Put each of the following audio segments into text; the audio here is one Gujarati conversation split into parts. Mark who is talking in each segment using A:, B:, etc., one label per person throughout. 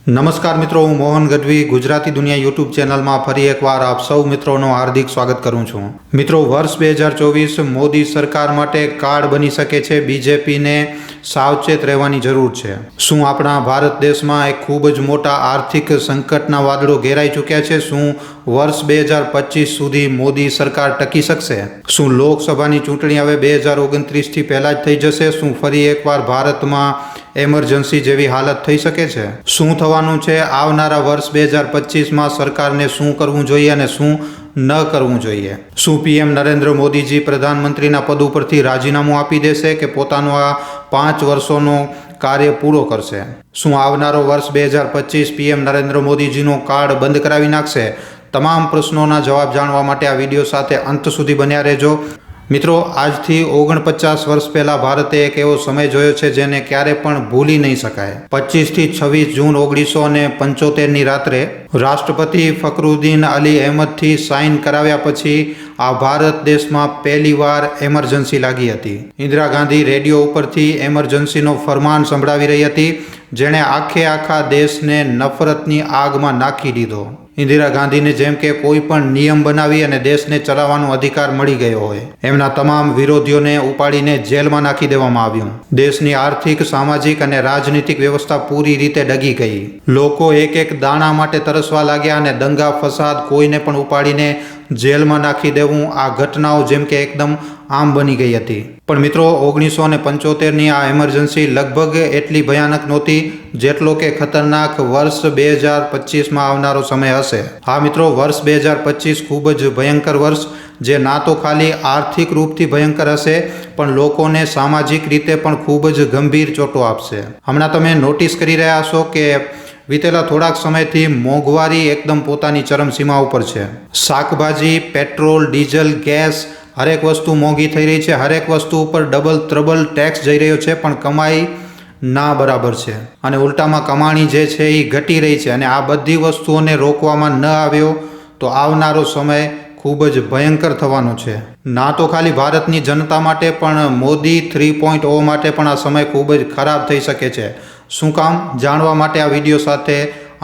A: નમસ્કાર મિત્રો, હું મોહન ગઢવી ગુજરાતી દુનિયા યુટ્યુબ ચેનલમાં ફરી એકવાર આપ સૌ મિત્રોનું હાર્દિક સ્વાગત કરું છું. મિત્રો, વર્ષ 2024 મોદી સરકાર માટે કાર્ડ બની શકે છે. બીજેપીને સાવચેત રહેવાની જરૂર છે. શું આપણા ભારત દેશમાં એક ખૂબ જ મોટા આર્થિક સંકટના વાદળો ઘેરાઈ ચૂક્યા છે? શું વર્ષ 2025 સુધી મોદી સરકાર ટકી શકશે? શું લોકસભાની ચૂંટણી હવે 2029થી પહેલા જ થઈ જશે? શું ફરી એકવાર ભારતમાં એમરજન્સી જેવી હાલત થઈ શકે છે? શું થવાનું છે આવનારા વર્ષ 2025માં? સરકારને શું કરવું જોઈએ અને શું ન કરવું જોઈએ? શું પીએમ નરેન્દ્ર મોદીજી પ્રધાનમંત્રીના પદ ઉપરથી રાજીનામું આપી દેશે કે પોતાનો આ 5 વર્ષોનો કાર્ય પૂરો કરશે? શું આવનારો વર્ષ 2025 પીએમ નરેન્દ્ર મોદીજીનો કાર્ડ બંધ કરાવી નાખશે? તમામ પ્રશ્નોના જવાબ જાણવા માટે આ વિડીયો સાથે અંત સુધી બન્યા રહેજો. મિત્રો, આજથી 49 વર્ષ પહેલા ભારતે એક એવો સમય જોયો છે જેને ક્યારે પણ ભૂલી નહીં શકાય. 25 થી 26 જૂન 1975ની રાત્રે રાષ્ટ્રપતિ ફખરુદ્દીન અલી અહેમદથી સાઇન કરાવ્યા પછી આ ભારત દેશમાં પહેલીવાર એમરજન્સી લાગી હતી. ઇન્દિરા ગાંધી રેડિયો ઉપરથી એમરજન્સીનો ફરમાન સંભળાવી રહી હતી, જેણે આખા દેશને નફરતની આગમાં નાખી દીધો. ઇન્દિરા ગાંધીને જેમ કે કોઈ પણ નિયમ બનાવી અને દેશને ચલાવવાનો અધિકાર મળી ગયો હોય. એમના તમામ વિરોધીઓને ઉપાડીને જેલમાં નાખી દેવામાં આવ્યું. દેશની આર્થિક, સામાજિક અને રાજનીતિક વ્યવસ્થા પૂરી રીતે ડગી ગઈ. લોકો એક દાણા માટે તરસવા લાગ્યા અને દંગા ફસાદ, કોઈને પણ ઉપાડીને જેલમાં નાખી દેવું, આ ઘટનાઓ જેમ કે એકદમ આમ બની ગઈ હતી. પણ મિત્રો, 1975ની આ એમરજન્સી લગભગ એટલી ભયાનક નહોતી જેટલો કે ખતરનાક વર્ષ 2025માં આવનારો સમય હશે. હા મિત્રો, વર્ષ 2025 ખૂબ જ ભયંકર વર્ષ, જે ના તો ખાલી આર્થિક રૂપથી ભયંકર હશે પણ લોકોને સામાજિક રીતે પણ ખૂબ જ ગંભીર ચોટો આપશે. હમણાં તમે નોટિસ કરી રહ્યા હશો કે વિતેલા થોડાક સમયથી મોંઘવારી એકદમ પોતાની ચરમસીમા ઉપર છે. શાકભાજી, પેટ્રોલ, ડીઝલ, ગેસ, હરેક વસ્તુ મોંઘી થઈ રહી છે. હરેક વસ્તુ ઉપર ડબલ ત્રબલ ટેક્સ જઈ રહ્યો છે, પણ કમાઈ ના બરાબર છે અને ઉલટામાં કમાણી જે છે એ ઘટી રહી છે. અને આ બધી વસ્તુઓને રોકવામાં ન આવ્યો તો આવનારો સમય ખૂબ જ ભયંકર થવાનો છે. ના તો ખાલી ભારતની જનતા માટે પણ મોદી 3.0 માટે પણ આ સમય ખૂબ જ ખરાબ થઈ શકે છે. શું કામ? જાણવા માટે આ વિડીયો સાથે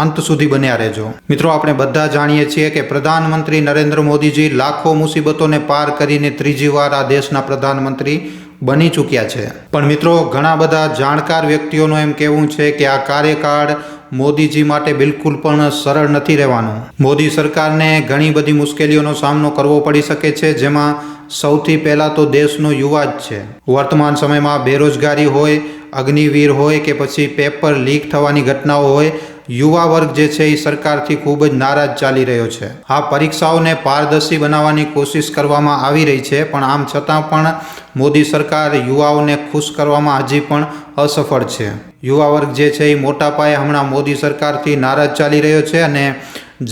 A: અંત સુધી બન્યા રહેજો. મિત્રો, આપણે બધા જાણીએ છીએ કે પ્રધાનમંત્રી નરેન્દ્ર મોદીજી લાખો મુસીબતોને પાર કરીને ત્રીજી વાર આ દેશના પ્રધાનમંત્રી બની ચૂક્યા છે. પણ મિત્રો, ઘણા બધા જાણકાર વ્યક્તિઓનું એમ કહેવું છે કે આ કાર્યકાળ મોદીજી માટે બિલકુલ પણ સરળ નથી રહેવાનું. મોદી સરકારને ઘણી બધી મુશ્કેલીઓનો સામનો કરવો પડી શકે છે, જેમાં સૌથી પહેલાં તો દેશનો યુવા જ છે. વર્તમાન સમયમાં બેરોજગારી હોય, અગ્નિવીર હોય કે પછી પેપર લીક થવાની ઘટનાઓ હોય, યુવા વર્ગ જે છે એ સરકારથી ખૂબ જ નારાજ ચાલી રહ્યો છે. આ પરીક્ષાઓને પારદર્શી બનાવવાની કોશિશ કરવામાં આવી રહી છે, પણ આમ છતાં પણ મોદી સરકાર યુવાઓને ખુશ કરવામાં હજી પણ અસફળ છે. યુવા વર્ગ જે છે એ મોટા પાયે હમણાં મોદી સરકારથી નારાજ ચાલી રહ્યો છે અને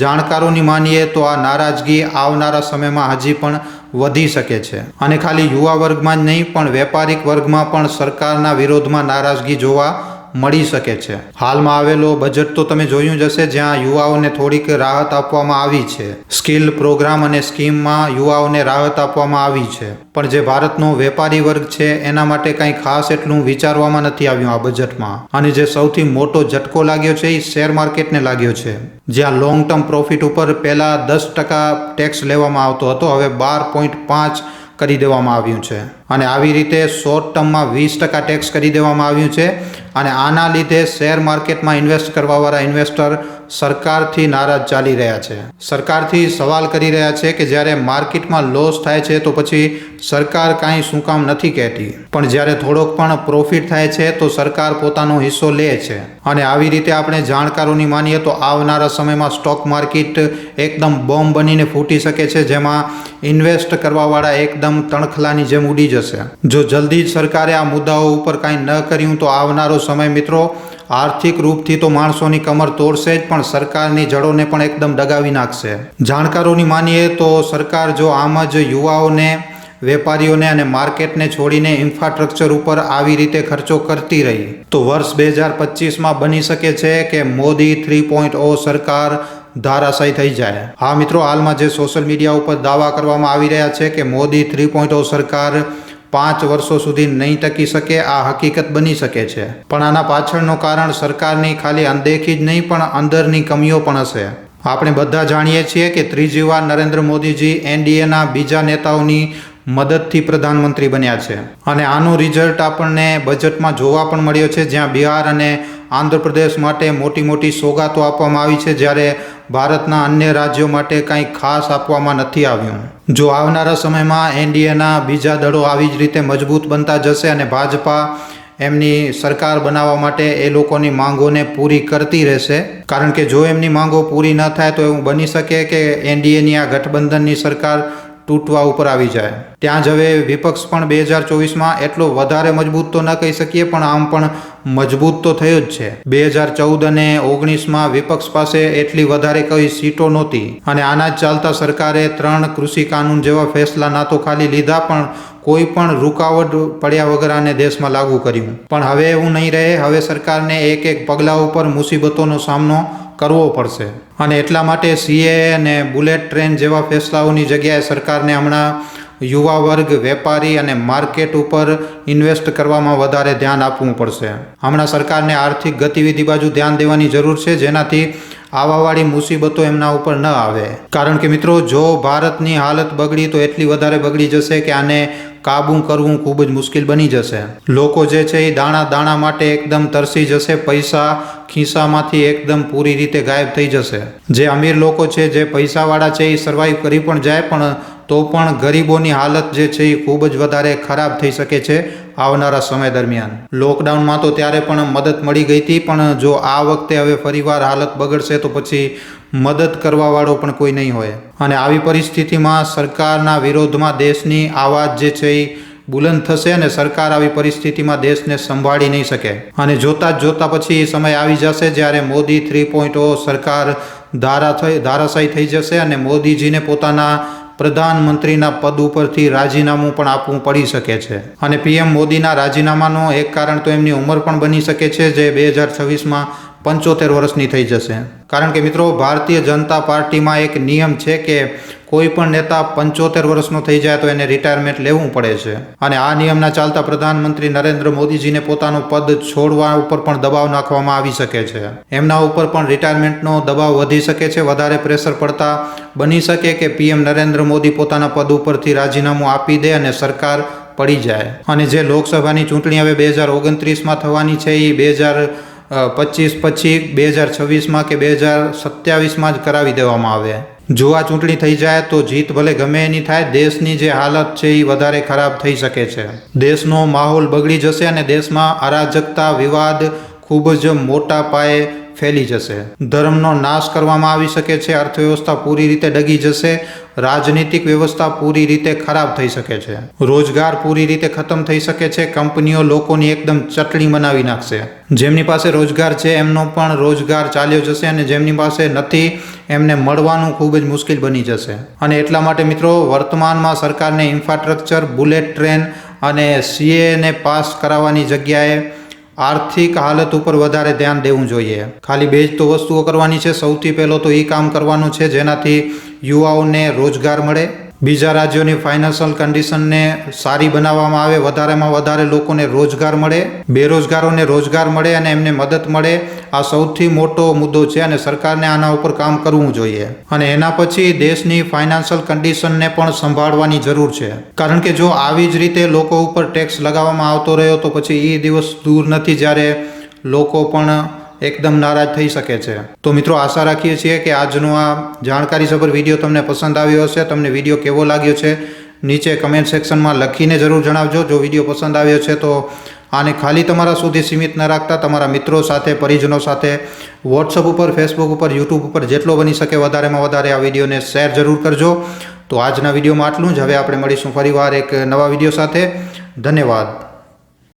A: જાણકારોની માનીએ તો આ નારાજગી આવનારા સમયમાં હજી પણ વધી શકે છે. અને ખાલી યુવા વર્ગમાં જ નહીં પણ વેપારિક વર્ગમાં પણ સરકારના વિરોધમાં નારાજગી જોવા મળી શકે છે. હાલમાં આવેલો બજેટ તો તમે જોયું જ હશે, જ્યાં યુવાઓને થોડીક રાહત આપવામાં આવી છે. સ્કિલ પ્રોગ્રામ અને સ્કીમમાં યુવાઓને રાહત આપવામાં આવી છે, પણ જે ભારતનો વેપારી વર્ગ છે એના માટે કંઈ ખાસ એટલું વિચારવામાં નથી આવ્યું આ બજેટમાં. અને જે સૌથી મોટો ઝટકો લાગ્યો છે એ શેર માર્કેટને લાગ્યો છે, જ્યાં લોંગ ટર્મ પ્રોફિટ ઉપર પહેલાં 10% ટેક્સ લેવામાં આવતો હતો, હવે 12.5 કરી દેવામાં આવ્યું છે. અને આવી રીતે શોર્ટ ટર્મમાં 20% ટેક્સ કરી દેવામાં આવ્યું છે. અને આના લીધે શેર માર્કેટમાં ઇન્વેસ્ટ કરવાવાળા ઇન્વેસ્ટર સરકારથી નારાજ ચાલી રહ્યા છે. સરકારથી સવાલ કરી રહ્યા છે કે જ્યારે માર્કેટમાં લોસ થાય છે તો પછી સરકાર કાંઈ શું કામ નથી કહેતી, પણ જ્યારે થોડોક પણ પ્રોફિટ થાય છે તો સરકાર પોતાનો હિસ્સો લે છે. અને આવી રીતે આપણે જાણકારોની માનીએ તો આવનારા સમયમાં સ્ટોક માર્કેટ એકદમ બોમ્બ બનીને ફૂટી શકે છે, જેમાં ઇન્વેસ્ટ કરવાવાળા એકદમ તણખલાની જેમ ઉડી જશે. જો જલ્દી જ સરકારે આ મુદ્દાઓ ઉપર કાંઈ ન કર્યું તો આવનારો સમય મિત્રો આર્થિક રૂપથી તો માણસોની કમર તોડશે જ, પણ સરકારની જડોને પણ એકદમ દગાવી નાખશે. જાણકારોની માનીએ તો સરકાર જો આમ જ યુવાઓને, વેપારીઓને અને માર્કેટને છોડીને ઇન્ફ્રાસ્ટ્રક્ચર ઉપર આવી રીતે ખર્ચો કરતી રહી તો વર્ષ 2025માં બની શકે છે કે મોદી 3.0 સરકાર ધારાશાયી થઈ જાય. હા મિત્રો, હાલમાં જે સોશિયલ મીડિયા ઉપર દાવા કરવામાં આવી રહ્યા છે કે મોદી 3.0 સરકાર 5 વર્ષો સુધી નહીં ટકી શકે, આ હકીકત બની શકે છે. પણ આના પાછળનું કારણ સરકારની ખાલી અનદેખી જ નહીં પણ અંદરની કમીઓ પણ હશે. આપણે બધા જાણીએ છીએ કે ત્રીજી વાર નરેન્દ્ર મોદીજી એનડીએના બીજા નેતાઓની મદદથી પ્રધાનમંત્રી બન્યા છે અને આનું રિઝલ્ટ આપણને બજેટમાં જોવા પણ મળ્યો છે, જ્યાં બિહાર અને આંધ્રપ્રદેશ માટે મોટી મોટી સોગાતો આપવામાં આવી છે, જ્યારે ભારતના અન્ય રાજ્યો માટે કંઈ ખાસ આપવામાં નથી આવ્યું. જો આવનારા સમયમાં એનડીએના બીજા દળો આવી જ રીતે મજબૂત બનતા જશે અને ભાજપા એમની સરકાર બનાવવા માટે એ લોકોની માંગોને પૂરી કરતી રહેશે, કારણ કે જો એમની માંગો પૂરી ન થાય તો એવું બની શકે કે એનડીએની આ ગઠબંધનની સરકાર તૂટવા ઉપર આવી જાય. ત્યાં જ હવે વિપક્ષ પણ 2024માં એટલો વધારે મજબૂત તો ન કહી શકીએ પણ આમ પણ મજબૂત તો થયો જ છે. 2014 અને 19માં વિપક્ષ પાસે એટલી વધારે કઈ સીટો નહોતી અને આના જ ચાલતા સરકારે 3 કૃષિ કાનૂન જેવા ફેસલા ના તો ખાલી લીધા પણ કોઈ પણ રૂકાવટ પડ્યા વગર આને દેશમાં લાગુ કર્યું. પણ હવે એવું નહીં રહે. હવે સરકારને એક એક પગલા ઉપર મુસીબતોનો સામનો કરવો પડશે અને એટલા માટે સીએ અને બુલેટ ટ્રેન જેવા ફેસલાઓની જગ્યાએ સરકારને હમણાં યુવા વર્ગ, વેપારી અને માર્કેટ ઉપર ઇન્વેસ્ટ કરવામાં વધારે ધ્યાન આપવું પડશે. હમણાં સરકારને આર્થિક ગતિવિધિ બાજુ ધ્યાન દેવાની જરૂર છે, જેનાથી આવાવાળી મુસીબતો એમના ઉપર ન આવે. કારણ કે મિત્રો, જો ભારતની હાલત બગડી તો એટલી વધારે બગડી જશે કે આને કાબૂ કરવું ખૂબ જ મુશ્કેલ બની જશે. લોકો જે છે એ દાણા દાણા માટે એકદમ તરસી જશે, પૈસા ખિસ્સામાંથી એકદમ પૂરી રીતે ગાયબ થઈ જશે. જે અમીર લોકો છે, જે પૈસાવાળા છે, એ સર્વાઈવ કરી પણ જાય, પણ તો પણ ગરીબોની હાલત જે છે એ ખૂબ જ વધારે ખરાબ થઈ શકે છે આવનારા સમય દરમિયાન. લોકડાઉનમાં તો ત્યારે પણ મદદ મળી ગઈ હતી, પણ જો આ વખતે હવે ફરીવાર હાલત બગડશે તો પછી મદદ કરવાવાળો પણ કોઈ નહીં હોય. અને આવી પરિસ્થિતિમાં સરકારના વિરોધમાં દેશની આવાજ જે છે એ બુલંદ થશે અને સરકાર આવી પરિસ્થિતિમાં દેશને સંભાળી નહીં શકે. અને જોતા જ જોતા પછી સમય આવી જશે જ્યારે મોદી 3.0 સરકાર ધારાશાયી થઈ જશે અને મોદીજીને પોતાના પ્રધાનમંત્રીના પદ ઉપરથી રાજીનામું પણ આપવું પડી શકે છે. અને પીએમ મોદીના રાજીનામાનું એક કારણ તો એમની ઉંમર પણ બની શકે છે, જે 2026માં 75 વર્ષની થઈ જશે. કારણ કે મિત્રો, ભારતીય જનતા પાર્ટીમાં એક નિયમ છે કે કોઈ પણ નેતા 75 વર્ષનો થઈ જાય તો એને રિટાયરમેન્ટ લેવું પડે છે. અને આ નિયમના ચાલતા પ્રધાનમંત્રી નરેન્દ્ર મોદીજીને પોતાનું પદ છોડવા ઉપર પણ દબાવ નાખવામાં આવી શકે છે. એમના ઉપર પણ રિટાયરમેન્ટનો દબાવ વધી શકે છે. વધારે પ્રેશર પડતા બની શકે કે પીએમ નરેન્દ્ર મોદી પોતાના પદ ઉપરથી રાજીનામું આપી દે અને સરકાર પડી જાય. અને જે લોકસભાની ચૂંટણી હવે 2029માં થવાની છે એ 2025 પછી 2026માં કે 2027માં જ કરાવી દેવામાં આવે. જો આ ચૂંટણી થઈ જાય તો જીત ભલે ગમે એની થાય, દેશની જે હાલત છે એ વધારે ખરાબ થઈ શકે છે. દેશનો માહોલ બગડી જશે અને દેશમાં અરાજકતા, વિવાદ ખૂબ જ મોટા પાયે ફેલી જશે. ધર્મનો નાશ કરવામાં આવી શકે છે. અર્થવ્યવસ્થા પૂરી રીતે ડગી જશે. રાજનીતિક વ્યવસ્થા પૂરી રીતે ખરાબ થઈ શકે છે. રોજગાર પૂરી રીતે ખતમ થઈ શકે છે. કંપનીઓ લોકોની એકદમ ચટણી બનાવી નાખશે. જેમની પાસે રોજગાર છે એમનો પણ રોજગાર ચાલ્યો જશે અને જેમની પાસે નથી એમને મળવાનું ખૂબ જ મુશ્કેલ બની જશે. અને એટલા માટે મિત્રો, વર્તમાનમાં સરકારને ઇન્ફ્રાસ્ટ્રક્ચર, બુલેટ ટ્રેન અને સીએને પાસ કરાવવાની જગ્યાએ આર્થિક હાલત ઉપર વધારે ધ્યાન દેવું જોઈએ. ખાલી બે જ તો વસ્તુઓ કરવાની છે. સૌથી પહેલો તો એ કામ કરવાનું છે જેનાથી યુવાઓને રોજગાર મળે. બીજા રાજ્યોની ફાઇનાન્શિયલ કન્ડિશનને સારી બનાવવામાં આવે, વધારેમાં વધારે લોકોને રોજગાર મળે, બેરોજગારોને રોજગાર મળે અને એમને મદદ મળે. આ સૌથી મોટો મુદ્દો છે અને સરકારને આના ઉપર કામ કરવું જોઈએ. અને એના પછી દેશની ફાઇનાન્શિયલ કન્ડિશનને પણ સંભાળવાની જરૂર છે. કારણ કે જો આવી જ રીતે લોકો ઉપર ટેક્સ લગાવવામાં આવતો રહ્યો તો પછી એ દિવસ દૂર નથી જ્યારે લોકો પણ એકદમ નારાજ થઈ શકે છે. તો મિત્રો, આશા રાખીએ છીએ કે આજનો આ જાણકારીસભર વિડીયો તમને પસંદ આવ્યો હશે. તમને વિડીયો કેવો લાગ્યો છે નીચે કમેન્ટ સેક્શનમાં લખીને જરૂર જણાવજો. જો વિડીયો પસંદ આવ્યો છે તો આને ખાલી તમારા સુધી સીમિત ન રાખતા તમારા મિત્રો સાથે, પરિજનો સાથે વોટ્સઅપ ઉપર, ફેસબુક ઉપર, યુટ્યુબ ઉપર જેટલો બની શકે વધારેમાં વધારે આ વિડીયોને શેર જરૂર કરજો. તો આજના વિડીયોમાં આટલું જ. હવે આપણે મળીશું ફરીવાર એક નવા વિડીયો સાથે. ધન્યવાદ.